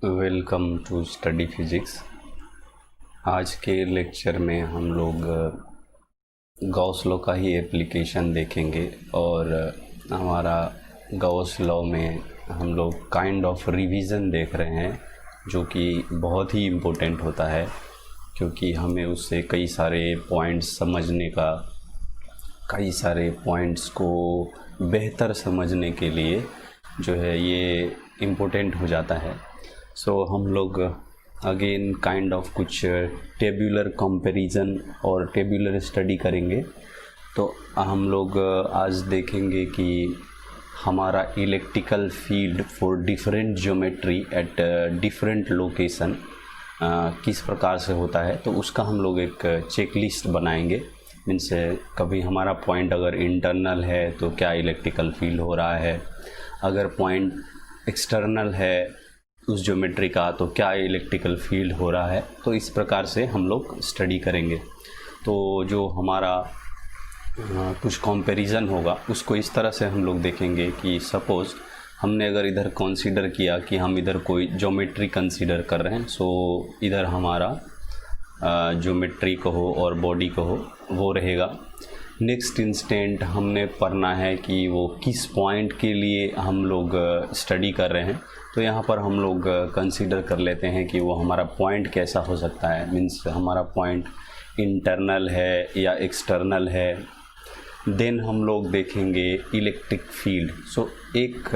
Welcome to study physics. आज के lecture में हम लोग गॉस लॉ का ही एप्लीकेशन देखेंगे और हमारा गॉस लॉ में हम लोग काइंड ऑफ रिवीजन देख रहे हैं, जो कि बहुत ही इम्पोर्टेंट होता है क्योंकि हमें उससे कई सारे पॉइंट्स समझने का, कई सारे पॉइंट्स को बेहतर समझने के लिए जो है ये इम्पोर्टेंट हो जाता है। सो हम लोग अगेन काइंड ऑफ कुछ टेबुलर कंपैरिजन और टेबुलर स्टडी करेंगे। तो हम लोग आज देखेंगे कि हमारा electrical field for different geometry at different location किस प्रकार से होता है। तो उसका हम लोग एक चेकलिस्ट बनाएंगे। मीन्स कभी हमारा पॉइंट अगर इंटरनल है तो क्या इलेक्ट्रिकल फील्ड हो रहा है, अगर पॉइंट एक्सटर्नल है उस ज्योमेट्री का तो क्या इलेक्ट्रिकल फील्ड हो रहा है। तो इस प्रकार से हम लोग स्टडी करेंगे। तो जो हमारा कुछ कंपैरिजन होगा उसको इस तरह से हम लोग देखेंगे कि सपोज़ हमने अगर इधर कंसीडर किया कि हम इधर कोई ज्योमेट्री कंसीडर कर रहे हैं। सो इधर हमारा ज्योमेट्री कहो और बॉडी कहो वो रहेगा। नेक्स्ट इंस्टेंट हमने पढ़ना है कि वो किस पॉइंट के लिए हम लोग स्टडी कर रहे हैं। तो यहाँ पर हम लोग कंसीडर कर लेते हैं कि वो हमारा पॉइंट कैसा हो सकता है। मीन्स हमारा पॉइंट इंटरनल है या एक्सटर्नल है। देन हम लोग देखेंगे इलेक्ट्रिक फील्ड। सो एक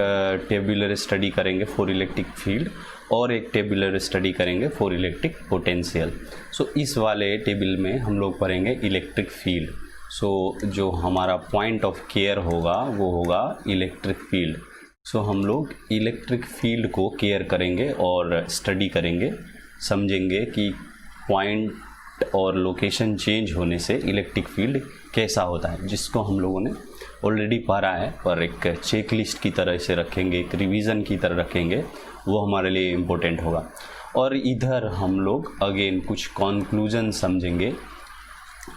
टेबुलर स्टडी करेंगे फॉर इलेक्ट्रिक फील्ड और एक टेबुलर स्टडी करेंगे फॉर इलेक्ट्रिक पोटेंशियल। सो इस वाले टेबल में हम लोग पढ़ेंगे इलेक्ट्रिक फील्ड। सो जो हमारा पॉइंट ऑफ केयर होगा वो होगा इलेक्ट्रिक फील्ड। सो हम लोग इलेक्ट्रिक फील्ड को केयर करेंगे और स्टडी करेंगे, समझेंगे कि पॉइंट और लोकेशन चेंज होने से इलेक्ट्रिक फील्ड कैसा होता है, जिसको हम लोगों ने ऑलरेडी पढ़ा है पर एक चेक लिस्ट की तरह से रखेंगे, एक रिवीजन की तरह रखेंगे। वो हमारे लिए इम्पोर्टेंट होगा। और इधर हम लोग अगेन कुछ कॉन्क्लूज़न समझेंगे।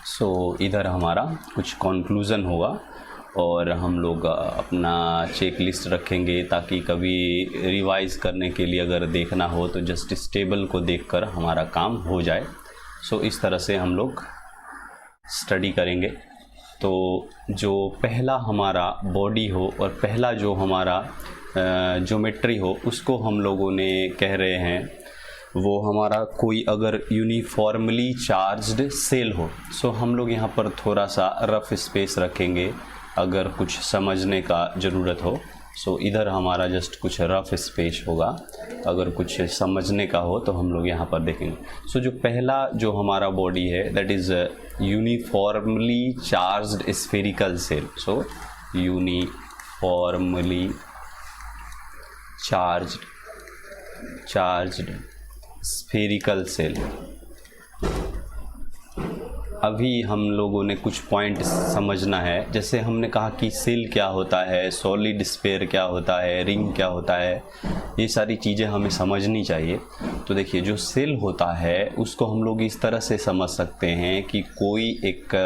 सो इधर हमारा कुछ कॉन्क्लूज़न होगा और हम लोग अपना चेक लिस्ट रखेंगे ताकि कभी रिवाइज़ करने के लिए अगर देखना हो तो जस्ट इस टेबल को देखकर हमारा काम हो जाए। सो इस तरह से हम लोग स्टडी करेंगे। तो जो पहला हमारा बॉडी हो और पहला जो हमारा ज्योमेट्री हो उसको हम लोगों ने कह रहे हैं वो हमारा कोई अगर यूनिफॉर्मली चार्ज्ड सेल हो। सो हम लोग यहाँ पर थोड़ा सा रफ स्पेस रखेंगे अगर कुछ समझने का ज़रूरत हो। सो इधर हमारा जस्ट कुछ रफ स्पेस होगा, अगर कुछ समझने का हो तो हम लोग यहाँ पर देखेंगे। सो जो पहला जो हमारा बॉडी है that is uniformly charged spherical shell. So uniformly charged spherical shell. अभी हम लोगों ने कुछ पॉइंट समझना है। जैसे हमने कहा कि सेल क्या होता है, सॉलिड स्फीयर क्या होता है, रिंग क्या होता है, ये सारी चीज़ें हमें समझनी चाहिए। तो देखिए जो सेल होता है उसको हम लोग इस तरह से समझ सकते हैं कि कोई एक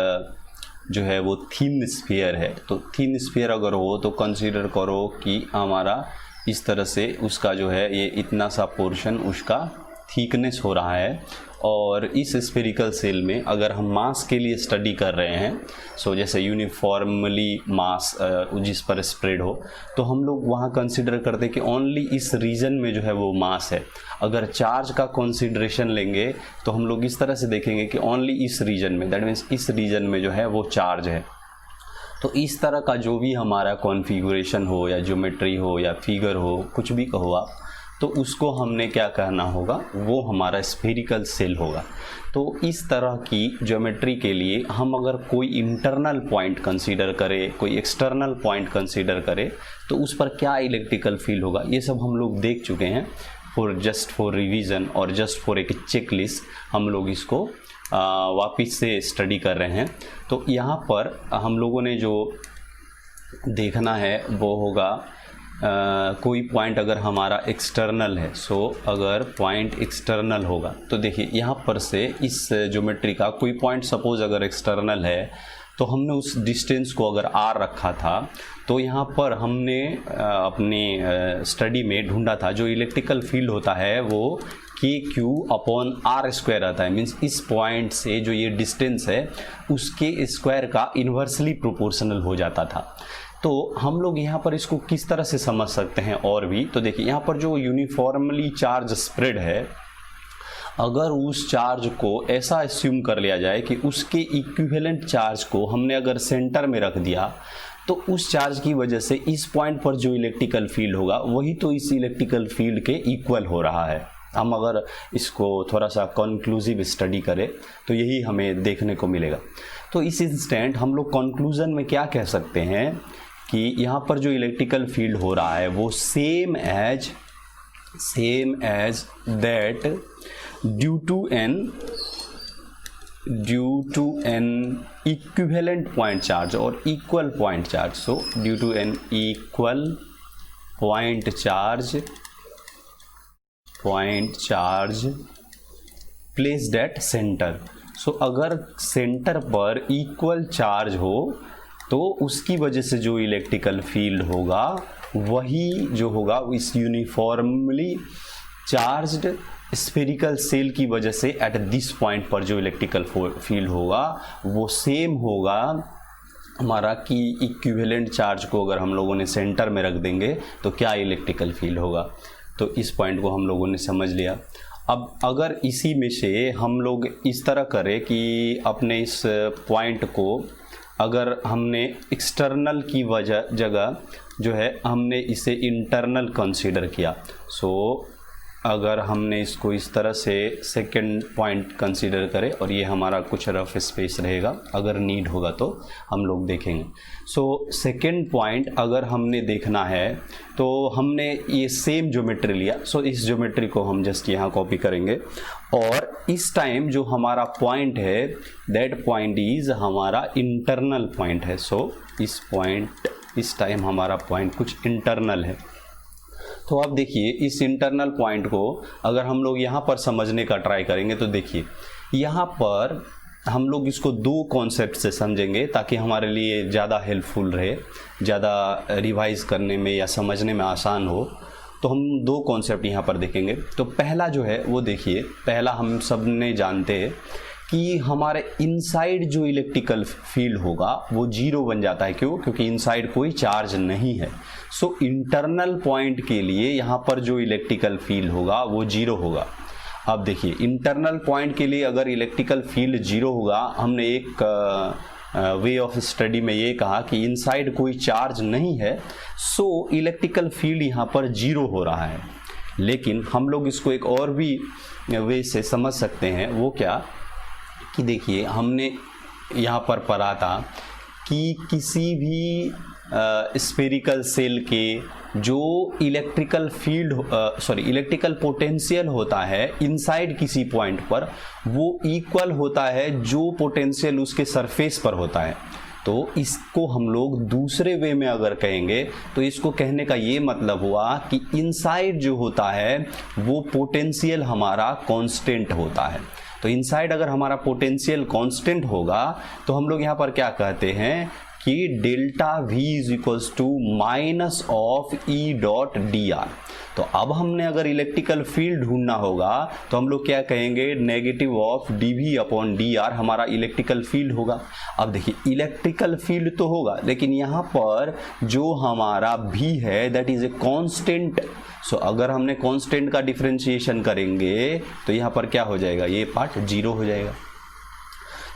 जो है वो थिन स्फीयर है। तो थिन स्फीयर अगर हो तो कंसीडर करो कि हमारा इस तरह से उसका जो है ये इतना सा पोर्शन उसका थिकनेस हो रहा है। और इस स्फेरिकल सेल में अगर हम मास के लिए स्टडी कर रहे हैं, सो जैसे यूनिफॉर्मली मास जिस पर स्प्रेड हो, तो हम लोग वहाँ कंसीडर करते हैं कि ओनली इस रीजन में जो है वो मास है। अगर चार्ज का कंसीडरेशन लेंगे तो हम लोग इस तरह से देखेंगे कि ओनली इस रीजन में, दैट मीन्स इस रीजन में जो है वो चार्ज है। तो इस तरह का जो भी हमारा कॉन्फ़िगरेशन हो या ज्योमेट्री हो या फिगर हो, कुछ भी कहो आप, तो उसको हमने क्या कहना होगा, वो हमारा स्फेरिकल सेल होगा। तो इस तरह की ज्योमेट्री के लिए हम अगर कोई इंटरनल पॉइंट कंसीडर करें, कोई एक्सटर्नल पॉइंट कंसीडर करें, तो उस पर क्या इलेक्ट्रिकल फील्ड होगा, ये सब हम लोग देख चुके हैं। जस्ट फॉर रिवीजन और जस्ट फॉर एक चेक लिस्ट हम लोग इसको वापस से स्टडी कर रहे हैं। तो यहाँ पर हम लोगों ने जो देखना है वो होगा कोई पॉइंट अगर हमारा एक्सटर्नल है। सो अगर पॉइंट एक्सटर्नल होगा तो देखिए यहाँ पर से इस ज्योमेट्री का कोई पॉइंट सपोज अगर एक्सटर्नल है तो हमने उस डिस्टेंस को अगर r रखा था, तो यहाँ पर हमने अपने स्टडी में ढूंढा था जो इलेक्ट्रिकल फील्ड होता है वो KQ/r² आता है। मीन्स इस पॉइंट से जो ये डिस्टेंस है उसके स्क्वायर का इन्वर्सली प्रोपोर्शनल हो जाता था। तो हम लोग यहाँ पर इसको किस तरह से समझ सकते हैं और भी, तो देखिए यहाँ पर जो यूनिफॉर्मली चार्ज स्प्रेड है, अगर उस चार्ज को ऐसा अस्यूम कर लिया जाए कि उसके इक्विवेलेंट चार्ज को हमने अगर सेंटर में रख दिया, तो उस चार्ज की वजह से इस पॉइंट पर जो इलेक्ट्रिकल फील्ड होगा वही तो इस इलेक्ट्रिकल फील्ड के इक्वल हो रहा है। हम अगर इसको थोड़ा सा कंक्लूसिव स्टडी करें तो यही हमें देखने को मिलेगा। तो इस इंस्टेंट हम लोग कंक्लूजन में क्या कह सकते हैं कि यहाँ पर जो इलेक्ट्रिकल फील्ड हो रहा है वो same as that due to an equivalent point charge और equal point charge. So due to an equal point charge placed at centre. So अगर सेंटर पर इक्वल चार्ज हो तो उसकी वजह से जो इलेक्ट्रिकल फील्ड होगा वही जो होगा इस यूनिफॉर्मली चार्ज्ड स्फेरिकल सेल की वजह से एट दिस पॉइंट पर जो इलेक्ट्रिकल फील्ड होगा वो सेम होगा हमारा कि इक्विवेलेंट चार्ज को अगर हम लोगों ने सेंटर में रख देंगे तो क्या इलेक्ट्रिकल फील्ड होगा। तो इस पॉइंट को हम लोगों ने समझ लिया। अब अगर इसी में से हम लोग इस तरह करें कि अपने इस पॉइंट को अगर हमने एक्सटर्नल की जगह जो है हमने इसे इंटरनल कंसीडर किया, सो अगर हमने इसको इस तरह से सेकंड पॉइंट कंसीडर करें और ये हमारा कुछ रफ स्पेस रहेगा, अगर नीड होगा तो हम लोग देखेंगे। सो सेकंड पॉइंट अगर हमने देखना है तो हमने ये सेम ज्योमेट्री लिया। सो इस ज्योमेट्री को हम जस्ट यहाँ कॉपी करेंगे और इस टाइम जो हमारा पॉइंट है दैट पॉइंट इज हमारा इंटरनल पॉइंट है। सो इस टाइम हमारा पॉइंट कुछ इंटरनल है। तो अब देखिए इस इंटरनल पॉइंट को अगर हम लोग यहाँ पर समझने का ट्राई करेंगे तो देखिए यहाँ पर हम लोग इसको दो कॉन्सेप्ट से समझेंगे ताकि हमारे लिए ज़्यादा हेल्पफुल रहे, ज़्यादा रिवाइज करने में या समझने में आसान हो। तो हम दो कॉन्सेप्ट यहाँ पर देखेंगे। तो पहला जो है वो देखिए, पहला हम सब ने जानते हैं कि हमारे इनसाइड जो इलेक्ट्रिकल फील्ड होगा वो जीरो बन जाता है। क्यों? क्योंकि इनसाइड कोई चार्ज नहीं है। सो इंटरनल पॉइंट के लिए यहाँ पर जो इलेक्ट्रिकल फील्ड होगा वो जीरो होगा। अब देखिए इंटरनल पॉइंट के लिए अगर इलेक्ट्रिकल फील्ड जीरो होगा, हमने एक वे ऑफ स्टडी में ये कहा कि इनसाइड कोई चार्ज नहीं है, सो इलेक्ट्रिकल फील्ड यहाँ पर जीरो हो रहा है। लेकिन हम लोग इसको एक और भी वे से समझ सकते हैं। वो क्या कि देखिए हमने यहाँ पर पढ़ा था कि किसी भी स्फेरिकल सेल के जो इलेक्ट्रिकल पोटेंशियल होता है इनसाइड किसी पॉइंट पर वो इक्वल होता है जो पोटेंशियल उसके सरफेस पर होता है। तो इसको हम लोग दूसरे वे में अगर कहेंगे तो इसको कहने का ये मतलब हुआ कि इनसाइड जो होता है वो पोटेंशियल हमारा कांस्टेंट होता है। तो इनसाइड अगर हमारा पोटेंशियल कांस्टेंट होगा तो हम लोग यहाँ पर क्या कहते हैं कि delta V is equals to minus of E dot dr। तो अब हमने अगर इलेक्ट्रिकल फील्ड ढूंढना होगा तो हम लोग क्या कहेंगे, negative of dV upon dr हमारा इलेक्ट्रिकल फील्ड होगा। अब देखिए इलेक्ट्रिकल फील्ड तो होगा लेकिन यहाँ पर जो हमारा V है दैट इज ए कांस्टेंट। सो अगर हमने कांस्टेंट का डिफरेंशिएशन करेंगे तो यहाँ पर क्या हो जाएगा, ये पार्ट जीरो हो जाएगा।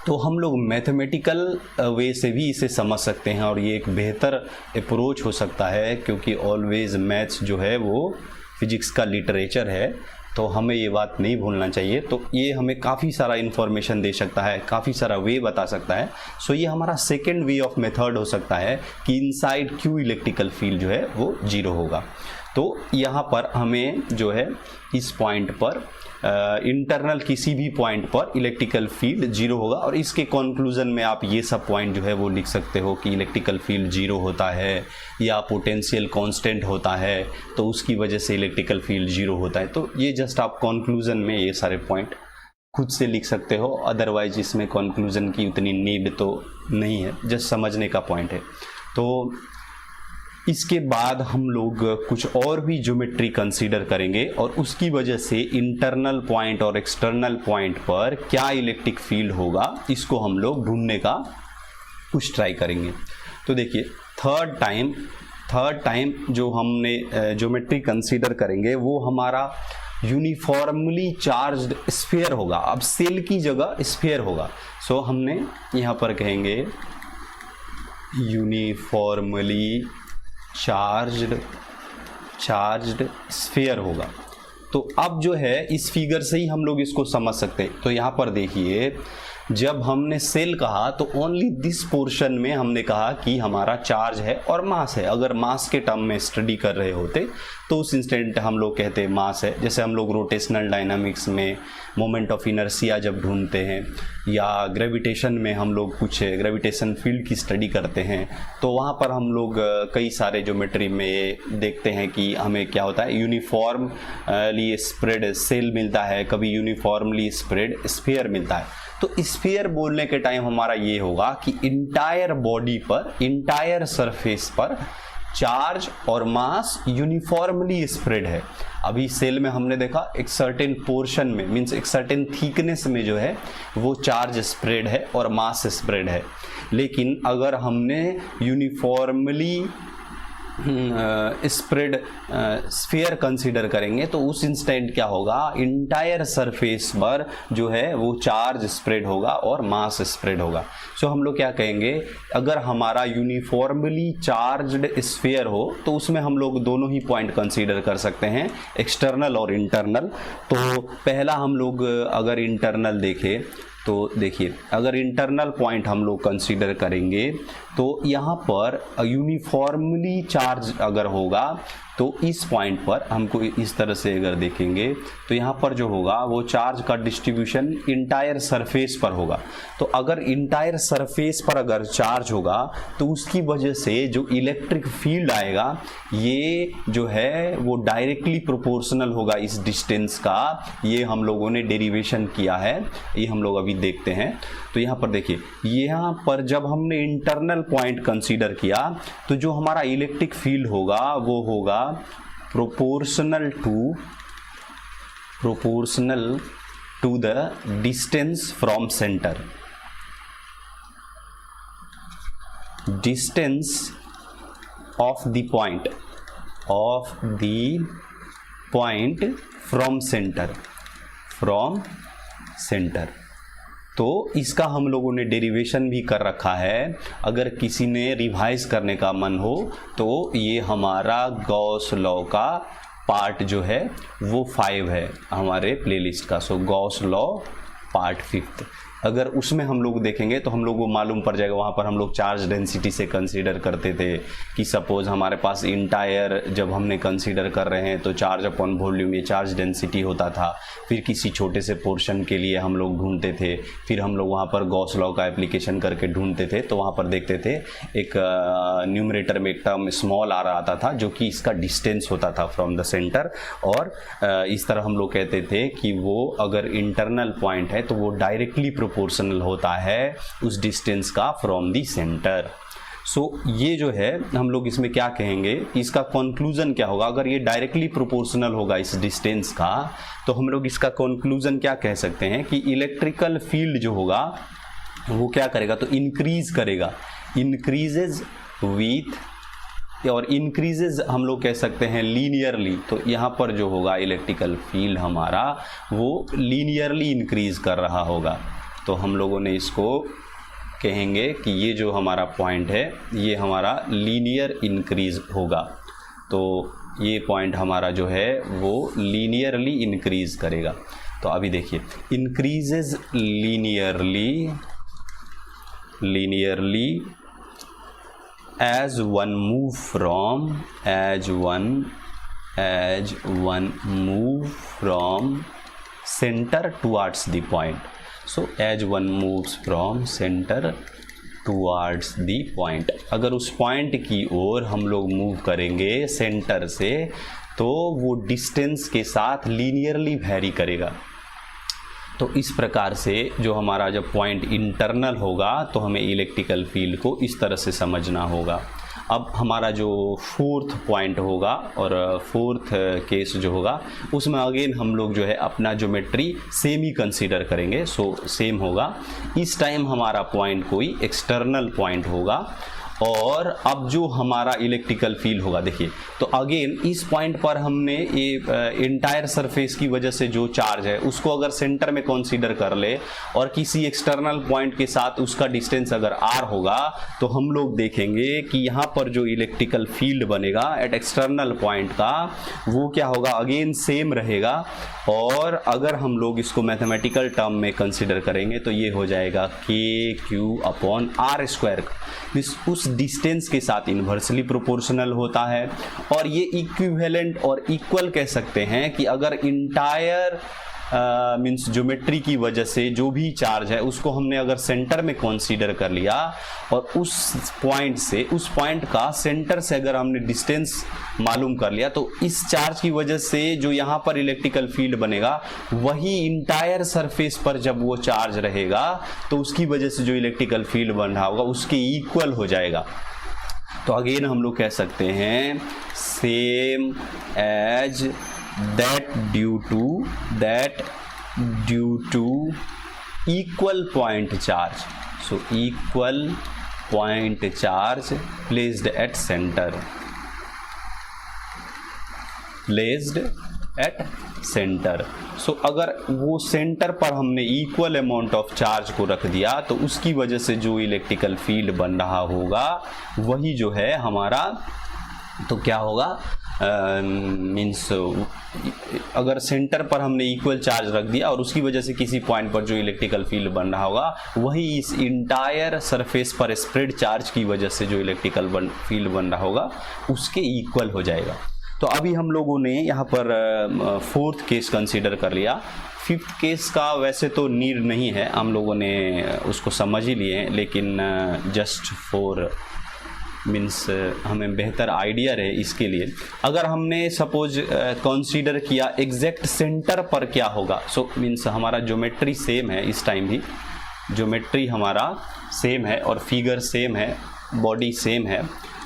तो हम लोग मैथमेटिकल वे से भी इसे समझ सकते हैं और ये एक बेहतर अप्रोच हो सकता है क्योंकि ऑलवेज मैथ्स जो है वो फिजिक्स का लिटरेचर है, तो हमें ये बात नहीं भूलना चाहिए। तो ये हमें काफ़ी सारा इन्फॉर्मेशन दे सकता है, काफ़ी सारा वे बता सकता है। सो ये हमारा सेकेंड वे ऑफ मेथड हो सकता है कि इनसाइड क्यों इलेक्ट्रिकल फील्ड जो है वो जीरो होगा। तो यहाँ पर हमें जो है इस पॉइंट पर इंटरनल किसी भी पॉइंट पर इलेक्ट्रिकल फील्ड जीरो होगा और इसके कंक्लूजन में आप ये सब पॉइंट जो है वो लिख सकते हो कि इलेक्ट्रिकल फील्ड जीरो होता है या पोटेंशियल कांस्टेंट होता है तो उसकी वजह से इलेक्ट्रिकल फील्ड जीरो होता है। तो ये जस्ट आप कंक्लूजन में ये सारे पॉइंट खुद से लिख सकते हो, अदरवाइज इसमें कंक्लूजन की उतनी नीड तो नहीं है, जस्ट समझने का पॉइंट है। तो इसके बाद हम लोग कुछ और भी ज्योमेट्री कंसीडर करेंगे और उसकी वजह से इंटरनल पॉइंट और एक्सटर्नल पॉइंट पर क्या इलेक्ट्रिक फील्ड होगा इसको हम लोग ढूंढने का कुछ ट्राई करेंगे। तो देखिए थर्ड टाइम जो हमने ज्योमेट्री कंसीडर करेंगे वो हमारा यूनिफॉर्मली चार्ज्ड स्फीयर होगा। अब सेल की जगह स्फीयर होगा, सो हमने यहाँ पर कहेंगे यूनिफॉर्मली चार्ज्ड स्फीयर होगा। तो अब जो है इस फिगर से ही हम लोग इसको समझ सकते हैं। तो यहाँ पर देखिए जब हमने सेल कहा तो ओनली दिस पोर्शन में हमने कहा कि हमारा चार्ज है और मास है। अगर मास के टर्म में स्टडी कर रहे होते तो उस इंस्टेंट हम लोग कहते हैं मास है। जैसे हम लोग रोटेशनल डायनामिक्स में मोमेंट ऑफ इनर्शिया जब ढूंढते हैं या ग्रेविटेशन में हम लोग कुछ ग्रेविटेशन फील्ड की स्टडी करते हैं तो वहाँ पर हम लोग कई सारे ज्योमेट्री में देखते हैं कि हमें क्या होता है, यूनिफॉर्मली स्प्रेड सेल मिलता है, कभी यूनिफॉर्मली स्प्रेड स्फीयर मिलता है। तो स्फीयर बोलने के टाइम हमारा ये होगा कि इंटायर बॉडी पर, इंटायर सरफेस पर चार्ज और मास यूनिफॉर्मली स्प्रेड है। अभी सेल में हमने देखा एक सर्टेन पोर्शन में, मीन्स एक सर्टेन थिकनेस में जो है वो चार्ज स्प्रेड है और मास स्प्रेड है। लेकिन अगर हमने यूनिफॉर्मली स्प्रेड स्फीयर कंसीडर करेंगे तो उस इंस्टेंट क्या होगा, इंटायर सरफेस पर जो है वो चार्ज स्प्रेड होगा और मास स्प्रेड होगा। सो हम लोग क्या कहेंगे, अगर हमारा यूनिफॉर्मली चार्ज्ड स्फीयर हो तो उसमें हम लोग दोनों ही पॉइंट कंसीडर कर सकते हैं, एक्सटर्नल और इंटरनल। तो पहला हम लोग अगर इंटरनल देखें तो देखिए अगर इंटरनल पॉइंट हम लोग कंसीडर करेंगे तो यहाँ पर यूनिफॉर्मली चार्ज अगर होगा तो इस पॉइंट पर हमको इस तरह से अगर देखेंगे तो यहाँ पर जो होगा वो चार्ज का डिस्ट्रीब्यूशन इंटायर सरफेस पर होगा। तो अगर इंटायर सरफेस पर अगर चार्ज होगा तो उसकी वजह से जो इलेक्ट्रिक फील्ड आएगा ये जो है वो डायरेक्टली प्रोपोर्शनल होगा इस डिस्टेंस का। ये हम लोगों ने डेरिवेशन किया है, ये हम लोग अभी देखते हैं। तो यहाँ पर देखिए, यहाँ पर जब हमने इंटरनल पॉइंट कंसीडर किया तो जो हमारा इलेक्ट्रिक फील्ड होगा वो होगा proportional to the distance from centre, distance of the point from centre. तो इसका हम लोगों ने डेरिवेशन भी कर रखा है। अगर किसी ने रिवाइज करने का मन हो तो ये हमारा गॉस लॉ का पार्ट जो है वो 5 है हमारे प्लेलिस्ट का। सो गॉस लॉ पार्ट 5, अगर उसमें हम लोग देखेंगे तो हम लोग को मालूम पड़ जाएगा। वहाँ पर हम लोग चार्ज डेंसिटी से कंसीडर करते थे कि सपोज हमारे पास इंटायर जब हमने कंसीडर कर रहे हैं तो चार्ज अपॉन वॉल्यूम ये चार्ज डेंसिटी होता था। फिर किसी छोटे से पोर्शन के लिए हम लोग ढूंढते थे, फिर हम लोग वहाँ पर गॉस लॉ का एप्लीकेशन करके ढूंढते थे। तो वहाँ पर देखते थे एक न्यूमरेटर में एक टर्म स्मॉल आ रहा था जो कि इसका डिस्टेंस होता था फ्रॉम द सेंटर, और इस तरह हम लोग कहते थे कि वो अगर इंटरनल पॉइंट है तो वो डायरेक्टली प्रोपोर्शनल होता है उस डिस्टेंस का फ्रॉम दी सेंटर। सो ये जो है हम लोग इसमें क्या कहेंगे, इसका कंक्लूजन क्या होगा। अगर ये डायरेक्टली प्रोपोर्शनल होगा इस डिस्टेंस का तो हम लोग इसका कंक्लूजन क्या कह सकते हैं कि इलेक्ट्रिकल फील्ड जो होगा वो क्या करेगा, तो इंक्रीज करेगा, इंक्रीजेज विथ, और इंक्रीजेज हम लोग कह सकते हैं लीनियरली। तो यहाँ पर जो होगा इलेक्ट्रिकल फील्ड हमारा वो लीनियरली इंक्रीज कर रहा होगा। तो हम लोगों ने इसको कहेंगे कि ये जो हमारा पॉइंट है ये हमारा लीनियर इंक्रीज होगा। तो ये पॉइंट हमारा जो है वो लीनियरली इंक्रीज करेगा। तो अभी देखिए, increases linearly as one move from center towards the point. So as one moves from center towards the point, अगर उस पॉइंट की ओर हम लोग मूव करेंगे सेंटर से तो वो डिस्टेंस के साथ लीनियरली वैरी करेगा। तो इस प्रकार से जो हमारा जब पॉइंट इंटरनल होगा तो हमें इलेक्ट्रिकल फील्ड को इस तरह से समझना होगा। अब हमारा जो फोर्थ पॉइंट होगा और फोर्थ केस जो होगा उसमें अगेन हम लोग जो है अपना ज्योमेट्री सेम ही कंसीडर करेंगे। सो सेम होगा, इस टाइम हमारा पॉइंट कोई एक्सटर्नल पॉइंट होगा और अब जो हमारा इलेक्ट्रिकल फील्ड होगा, देखिए तो अगेन इस पॉइंट पर हमने ये इंटायर सरफेस की वजह से जो चार्ज है उसको अगर सेंटर में कंसीडर कर ले और किसी एक्सटर्नल पॉइंट के साथ उसका डिस्टेंस अगर r होगा तो हम लोग देखेंगे कि यहाँ पर जो इलेक्ट्रिकल फील्ड बनेगा एट एक्सटर्नल पॉइंट का वो क्या होगा, अगेन सेम रहेगा। और अगर हम लोग इसको मैथमेटिकल टर्म में कंसीडर करेंगे तो ये हो जाएगा KQ/r², उस डिस्टेंस के साथ इन्वर्सली प्रोपोर्शनल होता है। और ये इक्विवेलेंट और इक्वल कह सकते हैं कि अगर इंटायर मीन्स ज्योमेट्री की वजह से जो भी चार्ज है उसको हमने अगर सेंटर में कंसीडर कर लिया और उस पॉइंट से उस पॉइंट का सेंटर से अगर हमने डिस्टेंस मालूम कर लिया तो इस चार्ज की वजह से जो यहाँ पर इलेक्ट्रिकल फील्ड बनेगा वही इंटायर सरफेस पर जब वो चार्ज रहेगा तो उसकी वजह से जो इलेक्ट्रिकल फील्ड बन रहा होगा उसके इक्वल हो जाएगा। तो अगेन हम लोग कह सकते हैं same as that due to equal point charge, so equal point charge placed at center, सो अगर वो सेंटर पर हमने इक्वल अमाउंट ऑफ चार्ज को रख दिया तो उसकी वजह से जो इलेक्ट्रिकल फील्ड बन रहा होगा वही जो है हमारा, तो क्या होगा मीन्स अगर सेंटर पर हमने इक्वल चार्ज रख दिया और उसकी वजह से किसी पॉइंट पर जो इलेक्ट्रिकल फील्ड बन रहा होगा वही इस इंटायर सरफेस पर स्प्रेड चार्ज की वजह से जो इलेक्ट्रिकल फील्ड बन रहा होगा उसके इक्वल हो जाएगा। तो अभी हम लोगों ने यहाँ पर फोर्थ केस कंसीडर कर लिया। फिफ्थ केस का वैसे तो नीड नहीं है, हम लोगों ने उसको समझ ही लिए हैं, लेकिन जस्ट फॉर मीन्स हमें बेहतर आइडिया रहे इसके लिए अगर हमने सपोज कंसीडर किया एग्जैक्ट सेंटर पर क्या होगा। सो मीन्स हमारा ज्योमेट्री सेम है, इस टाइम भी ज्योमेट्री हमारा सेम है और फिगर सेम है, बॉडी सेम है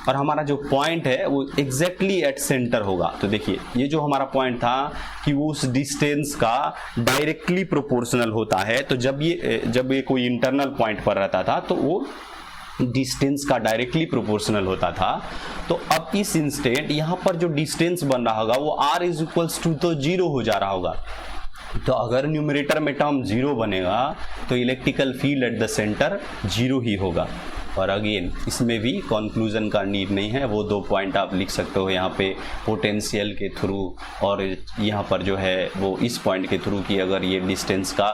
और हमारा जो पॉइंट है वो एग्जैक्टली एट सेंटर होगा। तो देखिए ये जो हमारा पॉइंट था कि वो उस डिस्टेंस का डायरेक्टली प्रोपोर्शनल होता है। तो जब ये कोई इंटरनल पॉइंट पर रहता था तो वो डिस्टेंस का डायरेक्टली प्रोपोर्शनल होता था। तो अब इस इंस्टेंट यहाँ पर जो डिस्टेंस बन रहा होगा वो r = तो 0 हो जा रहा होगा। तो अगर न्यूमरेटर में टर्म 0 बनेगा तो electrical field at the centre 0 ही होगा। और अगेन इसमें भी कंक्लूजन का नीड नहीं है, वो 2 पॉइंट आप लिख सकते हो यहाँ पे पोटेंशियल के थ्रू और यहाँ पर जो है वो इस पॉइंट के थ्रू कि अगर ये डिस्टेंस का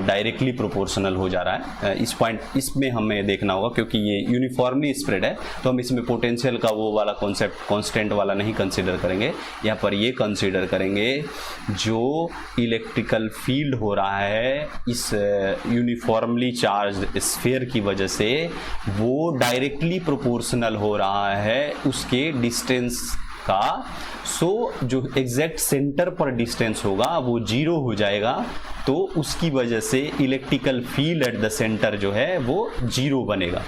डायरेक्टली प्रोपोर्शनल हो जा रहा है। इस पॉइंट इसमें हमें देखना होगा क्योंकि ये यूनिफॉर्मली स्प्रेड है तो हम इसमें पोटेंशियल का वो वाला कॉन्सेप्ट कांस्टेंट वाला नहीं कंसिडर करेंगे, यहाँ पर ये कंसिडर करेंगे जो इलेक्ट्रिकल फील्ड हो रहा है इस यूनिफॉर्मली चार्ज स्फीयर की वजह से वो डायरेक्टली प्रोपोर्शनल हो रहा है उसके डिस्टेंस का। सो जो एग्जैक्ट सेंटर पर डिस्टेंस होगा वो 0 हो जाएगा तो उसकी वजह से electrical field at the centre जो है वो 0 बनेगा।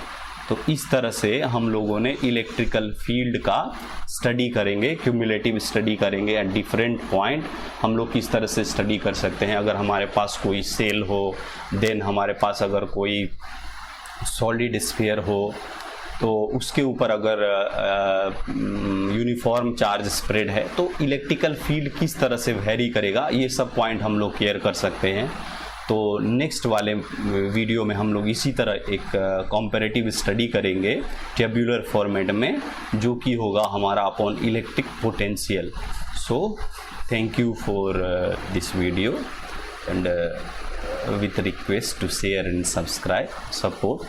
तो इस तरह से हम लोगों ने इलेक्ट्रिकल फील्ड का स्टडी करेंगे, क्यूमुलेटिव स्टडी करेंगे एट डिफरेंट पॉइंट। हम लोग किस तरह से स्टडी कर सकते हैं, अगर हमारे पास कोई सेल हो, देन हमारे पास अगर कोई सॉलिड स्फीयर हो तो उसके ऊपर अगर यूनिफॉर्म चार्ज स्प्रेड है तो इलेक्ट्रिकल फील्ड किस तरह से वेरी करेगा, ये सब पॉइंट हम लोग केयर कर सकते हैं। तो नेक्स्ट वाले वीडियो में हम लोग इसी तरह एक कॉम्पैरेटिव स्टडी करेंगे टेबुलर फॉर्मेट में, जो कि होगा हमारा upon electric potential. So thank you for this video and with request to share and subscribe, support.